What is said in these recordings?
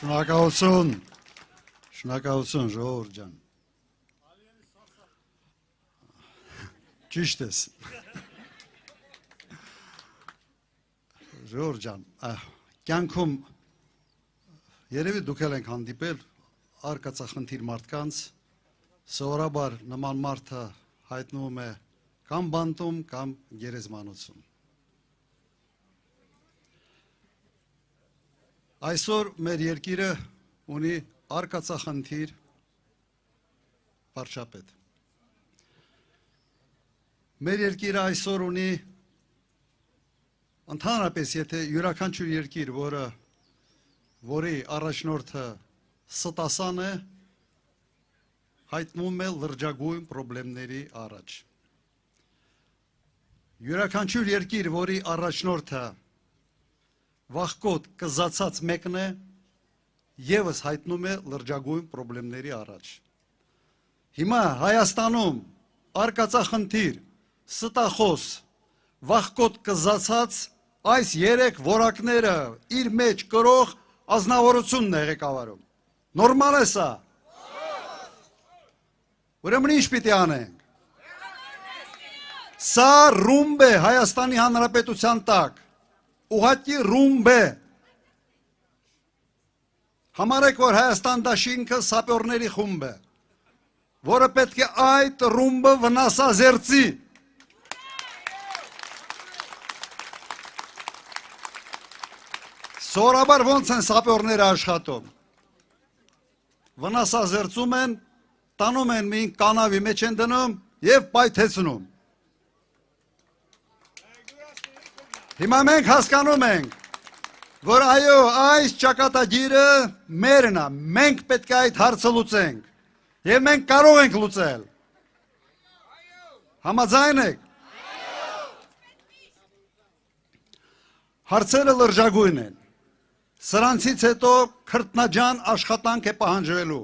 Շնորհակալություն ժողովուրդ ջան։ Ճիշտ ես։ Ժողովուրդ ջան, կյանքում երևի դուք եք հանդիպել արկածախնդիր մարդկանց, սովորաբար նման մարդը հայտնվում է կամ բանտում, կամ գերեզմանոցում։ Այսօր մեր երկիրը ունի արկածախնդիր վարչապետ։ Մեր երկիրը այսօր ունի ընդհանրապես, եթե յուրաքանչյուր երկիր, որի առաջնորդը ստասան է, հայտնվում է լրջագույն պրոբլեմների առաջ։ Յուրաքանչյուր երկիր, որի առաջնորդը վախկոտ կզացած մեկն է, ևս հայտնում է լրջագույն պրոբլեմների առաջ։ Հիմա Հայաստանում արկածախնդիր, ստախոս, վախկոտ կզացած այս երեք որակները իր մեջ կրող ազնվորությունն է ղեկավարում։ Նորմալ է սա։ Ուրեմն ինչ պիտի անենք։ Սա ռումբ է Հայաստանի Հանրապետության տակ, ուղղակի ռումբ է։ Համարեք, որ Հայաստան դաշինքը սապյորների խումբ է, որը պետք է այդ ռումբը վնասազերծի։ Սովորաբար ոնց են սապյորները աշխատում։ Վնասազերծում են, տանում են մի կանավի մեջ են դնում և պայթեցնում։ Հիմա մենք հասկանում ենք, որ այո, այս ճակատագիրը մերն է, մենք պետք է այդ հարցը լուծենք, և մենք կարող ենք լուծել։ Համաձայն եք։ Հարցերը լրջագույն են, սրանցից հետո քրտնաջան աշխատանք է պահանջվելու։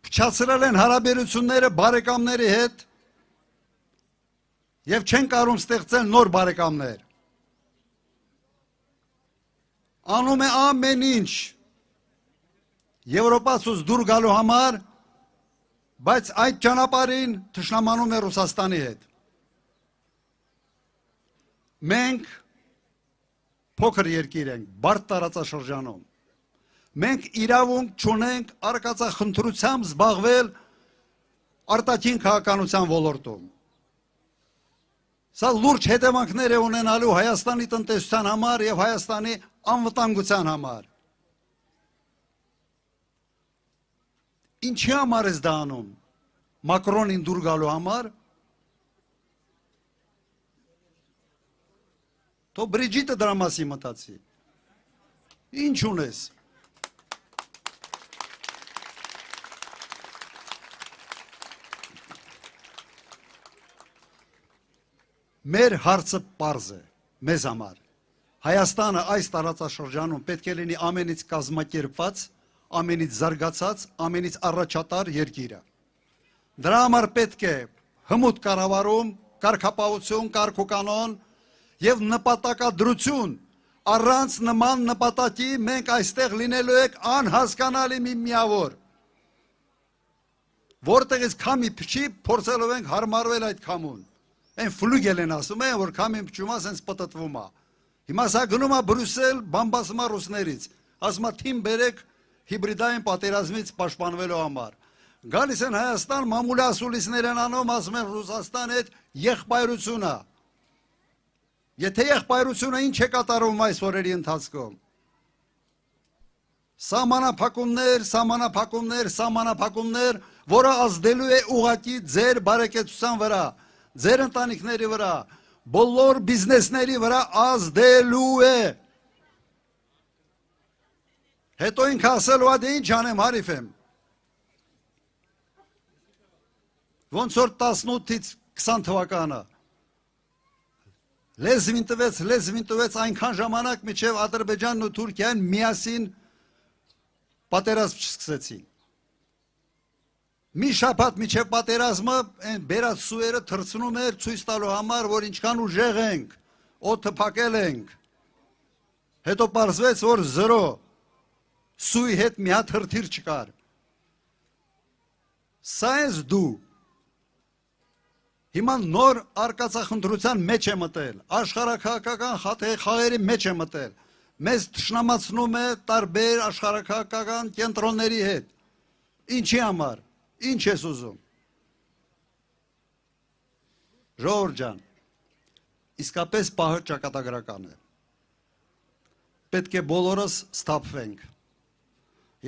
Փչացրել են հարաբերությունները բարեկամների հետ և չեն կարում ստեղծել նոր բարեկամներ։ Անում է ամեն ինչ Եվրոպացուց դուր գալու համար, բայց այդ ճանապարհին թշնամանում է Ռուսաստանի հետ։ Մենք փոքր երկիր ենք, բարդ տարածաշրջանում։ Մենք իրավունք չունենք արկածախնդրությամբ զբաղվել արտաքին քաղաքականության ոլորտում։ Սա լուրջ հետևանքներ է ունենալու Հայաստանի տնտեսության համար և Հայաստանի անվտանգության համար։ Ինչի համար ես դա անում։ Մակրոնին դուր գալու համար։ Թող Բրիջիտը դրա մասին մտածի։ Ինչ ունես։ Մեր հարցը պարզ է, մեզ համար։ Հայաստանը այս տարածաշրջանում պետք է լինի ամենից կազմակերպված, ամենից զարգացած, ամենից առաջատար երկիրը։ Դրա համար պետք է հմուտ կառավարում, կարգապահություն, կարգուկանոն և նպատակադրություն։ Առանց նման նպատակի մենք այստեղ լինելու ենք անհասկանալի մի միավոր։ Որտեղից քամի փչի, փորձելով ենք հարմարվել այդ քամուն։ Են ֆլուգել են ասում են, որ քամին փչում է, սենց պտտվում է։ Հիմա սա գնում է Բրյուսել, բամբասում է ռուսներից։ Ասում է թիմ բերեք հիբրիդային պատերազմից պաշտպանվելու համար։ Գալիս են Հայաստան, մամուլի ասուլիսներ են անում, ասում են Ռուսաստան հետ եղբայրություն է։ Եթե եղբայրությունը ինչ է կատարում այս օրերի ընթացքում։ Սահմանափակումներ, որը ազդելու է ուղղակի ձեր բարեկեցության վրա, ձեր ընտանիքների վրա, բոլոր բիզնեսների վրա ազդելու է։ Հետո ինքը ասելու է, դե ինչ անեմ, հարիվ եմ։ Ոնց որ 18-ից 20 թվականը լեզվին տվեց այնքան ժամանակ, մինչև Ադրբեջանն ու Թուրքիան միասին պատերազմ չսկսեցին։ Մի շաբաթ մինչև պատերազմը բերած սուերը թռցնում էր ցույց տալու համար, որ ինչքան ուժեղ ենք, օդը փակել ենք։ Հետո պարզվեց, որ 0 սույի հետ մի հատ հրթիռ չկար։ Սա ես դու։ Հիմա նոր արկածախնդրության մեջ է մտել, աշխարհաքաղաքական խաղերի մեջ է մտել։ Մեզ թշնամացնում է տարբեր աշխարհաքաղաքական կենտրոնների հետ։ Ինչի համար, ինչ ես ուզում։ Ժողովուրդ ջան, իսկապես պահը ճակատագրական է։ Պետք է բոլորս սթափվենք։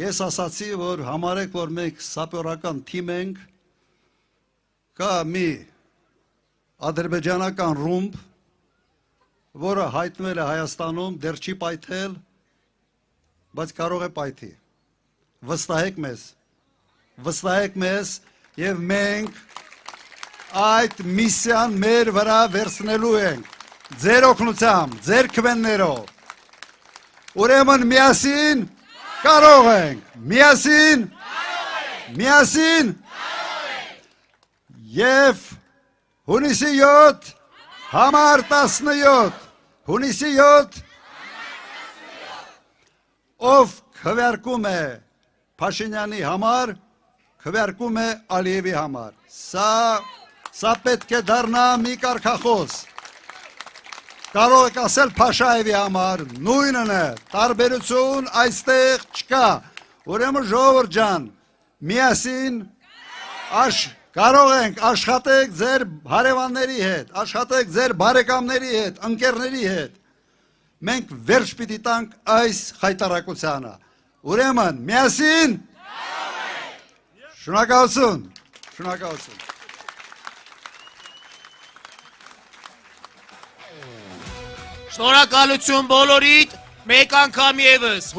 Ես ասացի, որ համարեք, որ մենք սապյորական թիմ ենք, կա մի ադրբեջանական ռումբ, որը հայտնվել է Հայաստանում, դեռ չի պայթել, բայց կարող է պայթի։ Վստահեք մեզ, եւ մենք այդ միսիան մեր վրա վերցնելու ենք, ձեր օգնությամբ, ձեր քվեններով։ Ուրեմն միասին կարող ենք, միասին եւ հունիսի 7 համար 17, հունիսի 7 ով քվեարկում է Փաշինյանի համար, քվեարկում է Ալիևի համար։ Սա պետք է դառնա մի կարգախոս։ Կարող եք ասել Փաշաևի համար, նույնն է, տարբերություն այստեղ չկա։ Ուրեմն ժողովուրդ ջան, միասին կարող ենք աշխատեք ձեր հարևանների հետ, աշխատեք ձեր բարեկամների հետ, ընկերների հետ։ Մենք վերջ պիտի տանք այս խայտարակությանը։ Ուրեմն միասին շնորհակալություն։ Շնորհակալություն բոլորիդ, մեկ անգամ եւս։